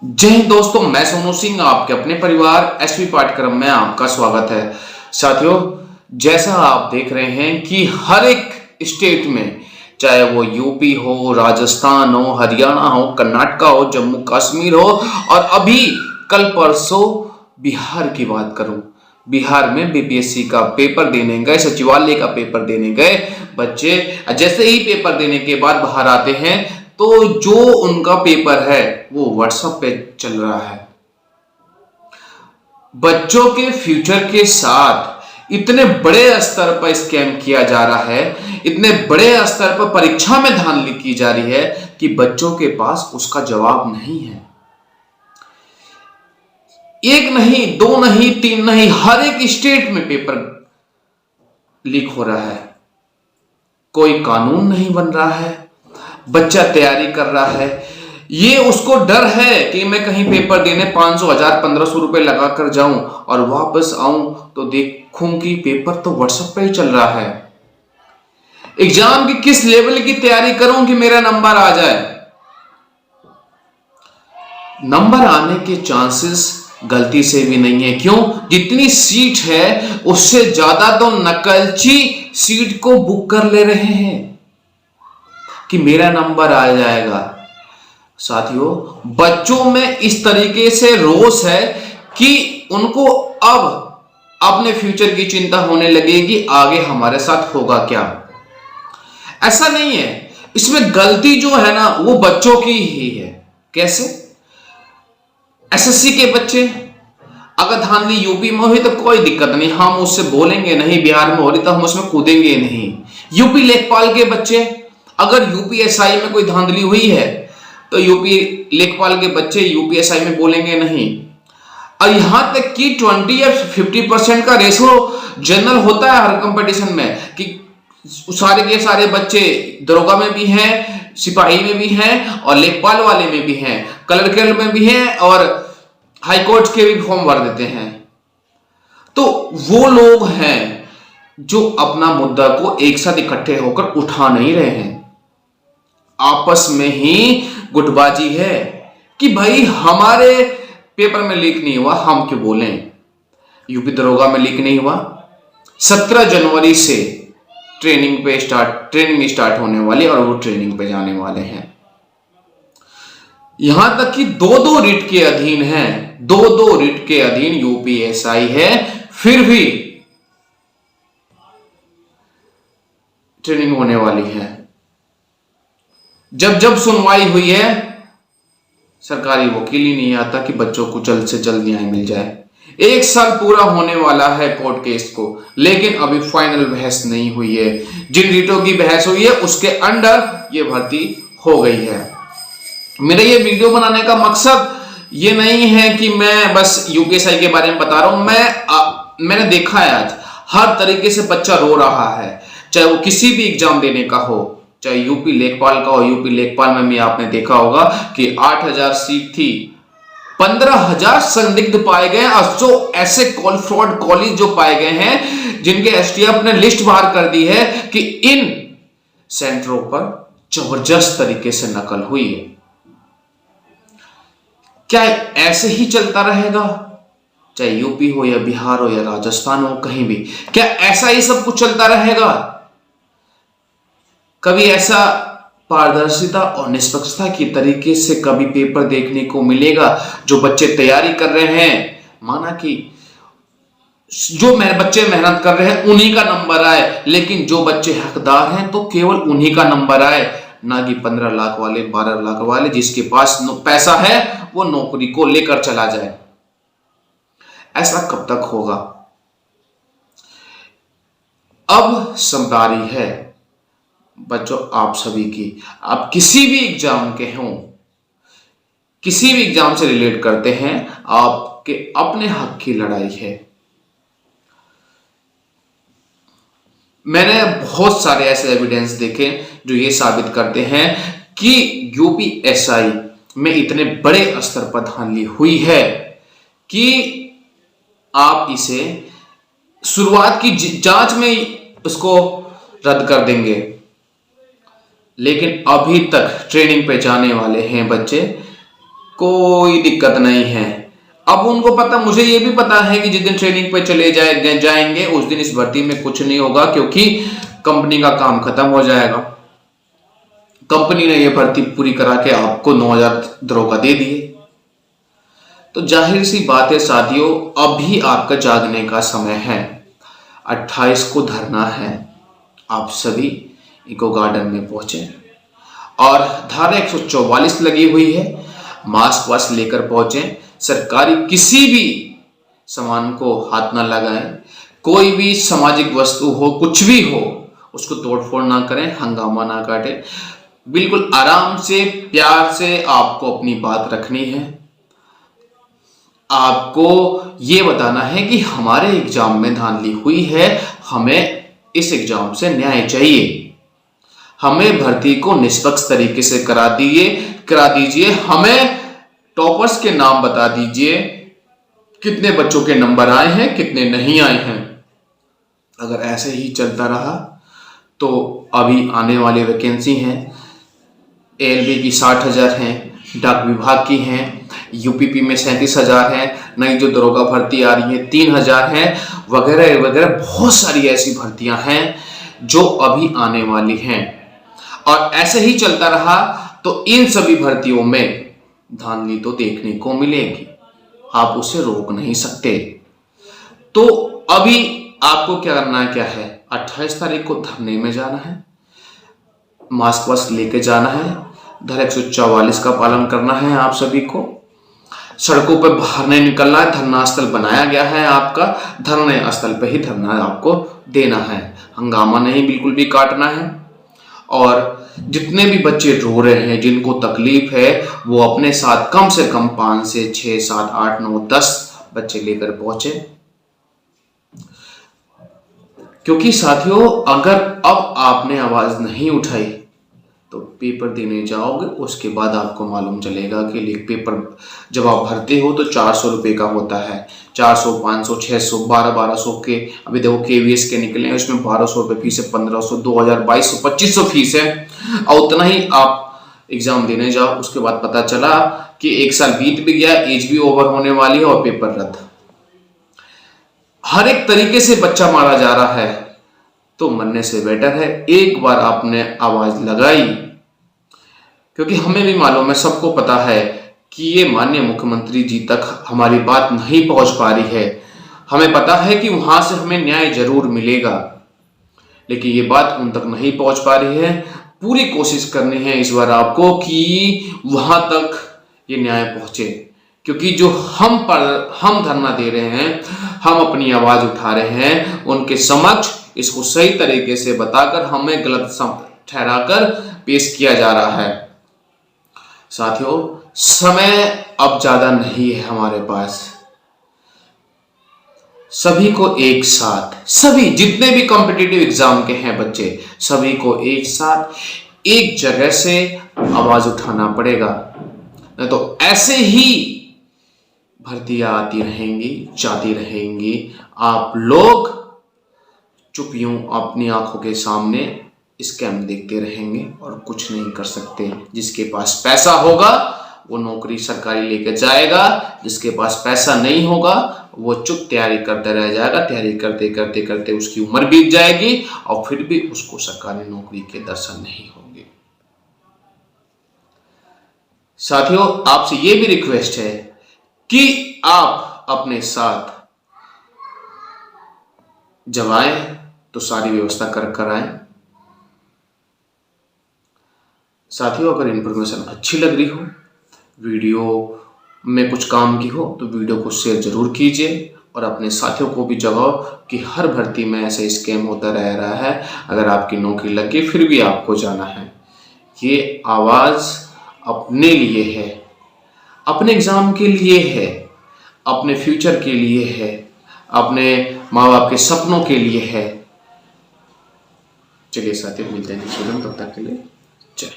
जय हिंद दोस्तों, मैं सोनू सिंह आपके अपने परिवार एसपी पाठ्यक्रम में आपका स्वागत है। साथियों, जैसा आप देख रहे हैं कि हर एक स्टेट में, चाहे वो यूपी हो, राजस्थान हो, हरियाणा हो, कर्नाटक हो, जम्मू कश्मीर हो, और अभी कल परसों बिहार की बात करूं, बिहार में बीपीएससी का पेपर देने गए, सचिवालय का पेपर देने गए बच्चे जैसे ही पेपर देने के बाद बाहर आते हैं तो जो उनका पेपर है वो व्हाट्सएप पे चल रहा है। बच्चों के फ्यूचर के साथ इतने बड़े स्तर पर स्कैम किया जा रहा है, इतने बड़े स्तर पर परीक्षा में धांधली की जा रही है कि बच्चों के पास उसका जवाब नहीं है। एक नहीं, दो नहीं, तीन नहीं, हर एक स्टेट में पेपर लीक हो रहा है। कोई कानून नहीं बन रहा है, बच्चा तैयारी कर रहा है, ये उसको डर है कि मैं कहीं पेपर देने 500, 1000, 1500 रुपए लगा कर जाऊं और वापस आऊं तो देखूं कि पेपर तो व्हाट्सएप पे ही चल रहा है। एग्जाम की किस लेवल की तैयारी करूं कि मेरा नंबर आ जाए। नंबर आने के चांसेस गलती से भी नहीं है। क्यों? जितनी सीट है उससे ज्यादा तो नकलची सीट को बुक कर ले रहे हैं कि मेरा नंबर आ जाएगा। साथियों, बच्चों में इस तरीके से रोष है कि उनको अब अपने फ्यूचर की चिंता होने लगेगी, आगे हमारे साथ होगा क्या। ऐसा नहीं है, इसमें गलती जो है ना वो बच्चों की ही है। कैसे? एसएससी के बच्चे अगर धांधली यूपी में हुई तो कोई दिक्कत नहीं, हम उससे बोलेंगे नहीं। बिहार में हो रही तो हम उसमें कूदेंगे नहीं। यूपी लेखपाल के बच्चे, अगर यूपीएसआई में कोई धांधली हुई है तो यूपी लेखपाल के बच्चे यूपीएसआई में बोलेंगे नहीं। और यहां तक कि 20 या 50% का रेशो जनरल होता है हर कंपटीशन में कि सारे के सारे बच्चे दरोगा में भी हैं, सिपाही में भी हैं, और लेखपाल वाले में भी हैं, क्लर्कल में भी हैं, और हाईकोर्ट के भी फॉर्म भर देते हैं। तो वो लोग हैं जो अपना मुद्दा को एक साथ इकट्ठे होकर उठा नहीं रहे हैं। आपस में ही गुटबाजी है कि भाई हमारे पेपर में लीक नहीं हुआ, हम क्यों बोलें। यूपी दरोगा में लीक नहीं हुआ। 17 जनवरी से ट्रेनिंग स्टार्ट होने वाली, और वो ट्रेनिंग पे जाने वाले हैं। यहां तक कि दो रिट के अधीन है, दो रिट के अधीन यूपीएसआई है, फिर भी ट्रेनिंग होने वाली है। जब सुनवाई हुई है, सरकारी वकील ही नहीं आता कि बच्चों को जल्द से जल्द न्याय मिल जाए। 1 साल पूरा होने वाला है कोर्ट केस को, लेकिन अभी फाइनल बहस नहीं हुई है। जिन रिटों की बहस हुई है उसके अंडर ये भर्ती हो गई है। मेरा ये वीडियो बनाने का मकसद ये नहीं है कि मैं बस यूपीएसआई के बारे में बता रहा हूं। मैंने देखा है आज हर तरीके से बच्चा रो रहा है, चाहे वो किसी भी एग्जाम देने का हो, चाहे यूपी लेखपाल का हो। यूपी लेखपाल में भी आपने देखा होगा कि 8000 सीट थी, 15000 संदिग्ध पाए गए, और जो ऐसे फ्रॉड कॉलेज जो पाए गए हैं जिनके एसटीएफ ने लिस्ट बाहर कर दी है कि इन सेंटरों पर जबरदस्त तरीके से नकल हुई है। क्या ऐसे ही चलता रहेगा? चाहे यूपी हो या बिहार हो या राजस्थान हो, कहीं भी क्या ऐसा ही सब कुछ चलता रहेगा? कभी ऐसा पारदर्शिता और निष्पक्षता की तरीके से कभी पेपर देखने को मिलेगा? जो बच्चे तैयारी कर रहे हैं, माना कि जो बच्चे मेहनत कर रहे हैं उन्हीं का नंबर आए, लेकिन जो बच्चे हकदार हैं तो केवल उन्हीं का नंबर आए, ना कि 15 लाख वाले, 12 लाख वाले। जिसके पास पैसा है वो नौकरी को लेकर चला जाए। ऐसा कब तक होगा? अब समझदारी है बच्चों आप सभी की। आप किसी भी एग्जाम के हों, किसी भी एग्जाम से रिलेट करते हैं, आपके अपने हक की लड़ाई है। मैंने बहुत सारे ऐसे एविडेंस देखे जो ये साबित करते हैं कि यूपीएसआई में इतने बड़े स्तर पर धांधली हुई है कि आप इसे शुरुआत की जांच में उसको रद्द कर देंगे, लेकिन अभी तक ट्रेनिंग पे जाने वाले हैं बच्चे। कोई दिक्कत नहीं है। अब उनको पता, मुझे ये भी पता है कि जिस दिन ट्रेनिंग पे चले जाएंगे उस दिन इस भर्ती में कुछ नहीं होगा, क्योंकि कंपनी का काम खत्म हो जाएगा। कंपनी ने ये भर्ती पूरी करा के आपको 9,000 दरोगा दे दिए। तो जाहिर सी बात है साथियों, अभी आपका जागने का समय है। 28 को धरना है। आप सभी इको गार्डन में पहुंचे और धारा 144 लगी हुई है, मास्क वास्क लेकर पहुंचे। सरकारी किसी भी सामान को हाथ ना लगाएं, कोई भी सामाजिक वस्तु हो, कुछ भी हो, उसको तोड़फोड़ ना करें, हंगामा ना काटें। बिल्कुल आराम से, प्यार से आपको अपनी बात रखनी है। आपको ये बताना है कि हमारे एग्जाम में धांधली हुई है, हमें इस एग्जाम से न्याय चाहिए, हमें भर्ती को निष्पक्ष तरीके से करा दीजिए, हमें टॉपर्स के नाम बता दीजिए, कितने बच्चों के नंबर आए हैं, कितने नहीं आए हैं। अगर ऐसे ही चलता रहा तो अभी आने वाली वैकेंसी हैं, एएलबी की 60,000 हैं, डाक विभाग की हैं, यूपीपी में 37,000 हैं, नई जो दरोगा भर्ती आ रही है 3,000 हैं, वगैरह वगैरह बहुत सारी ऐसी भर्तियां हैं जो अभी आने वाली हैं। और ऐसे ही चलता रहा तो इन सभी भर्तियों में धांधली तो देखने को मिलेगी, आप उसे रोक नहीं सकते। तो अभी आपको क्या करना है, क्या है, 28 तारीख को धरने में जाना है, मास्क वास्क लेके जाना है, धारा 144 का पालन करना है आप सभी को, सड़कों पर बाहर नहीं निकलना है, धरना स्थल बनाया गया है आपका, धरने स्थल पे ही धरना आपको देना है, हंगामा नहीं बिल्कुल भी काटना है। और जितने भी बच्चे रो रहे हैं, जिनको तकलीफ है, वो अपने साथ कम से कम 5 से 6, 7, 8, 9, 10 बच्चे लेकर पहुंचे। क्योंकि साथियों, अगर अब आपने आवाज नहीं उठाई तो पेपर देने जाओगे, उसके बाद आपको मालूम चलेगा कि लीक पेपर जब आप भरते हो तो 400 रुपये का होता है। 400, 500, 600, 1200 के, अभी देखो केवीएस के निकले हैं, उसमें 1200 रुपये फीस है, 1500, 2000, 2200, 2500 फीस है। और उतना ही आप एग्जाम देने जाओ, उसके बाद पता चला कि 1 साल बीत भी गया, एज भी ओवर होने वाली है और पेपर रद्द। हर एक तरीके से बच्चा मारा जा रहा है, तो मरने से बेटर है एक बार आपने आवाज लगाई। क्योंकि हमें भी मालूम है, सबको पता है कि ये माननीय मुख्यमंत्री जी तक हमारी बात नहीं पहुंच पा रही है। हमें पता है कि वहां से हमें न्याय जरूर मिलेगा, लेकिन ये बात उन तक नहीं पहुंच पा रही है। पूरी कोशिश करनी है इस बार आपको कि वहां तक ये न्याय पहुंचे, क्योंकि जो हम धरना दे रहे हैं, हम अपनी आवाज उठा रहे हैं, उनके समक्ष इसको सही तरीके से बताकर हमें गलत ठहराकर पेश किया जा रहा है। साथियों, समय अब ज्यादा नहीं है हमारे पास। सभी को एक साथ, सभी जितने भी कॉम्पिटिटिव एग्जाम के हैं बच्चे, सभी को एक साथ एक जगह से आवाज उठाना पड़ेगा, नहीं तो ऐसे ही भर्तियां आती रहेंगी, जाती रहेंगी। आप लोग चुप यूं अपनी आंखों के सामने स्कैम देखते रहेंगे और कुछ नहीं कर सकते। जिसके पास पैसा होगा वो नौकरी सरकारी लेकर जाएगा, जिसके पास पैसा नहीं होगा वो चुप तैयारी करता रह जाएगा। तैयारी करते करते करते उसकी उम्र बीत जाएगी और फिर भी उसको सरकारी नौकरी के दर्शन नहीं होंगे। साथियों, आपसे ये भी रिक्वेस्ट है कि आप अपने साथ जब आए तो सारी व्यवस्था कर आए। साथियों, अगर इन्फॉर्मेशन अच्छी लग रही हो, वीडियो में कुछ काम की हो, तो वीडियो को शेयर जरूर कीजिए और अपने साथियों को भी जगाओ कि हर भर्ती में ऐसे स्कैम होता रह रहा है। अगर आपकी नौकरी लग गई फिर भी आपको जाना है। ये आवाज़ अपने लिए है, अपने एग्ज़ाम के लिए है, अपने फ्यूचर के लिए है, अपने माँ बाप के सपनों के लिए है। चलिए साथियों, मिलते हैं नेक्स्ट वीडियो में, तब तक के लिए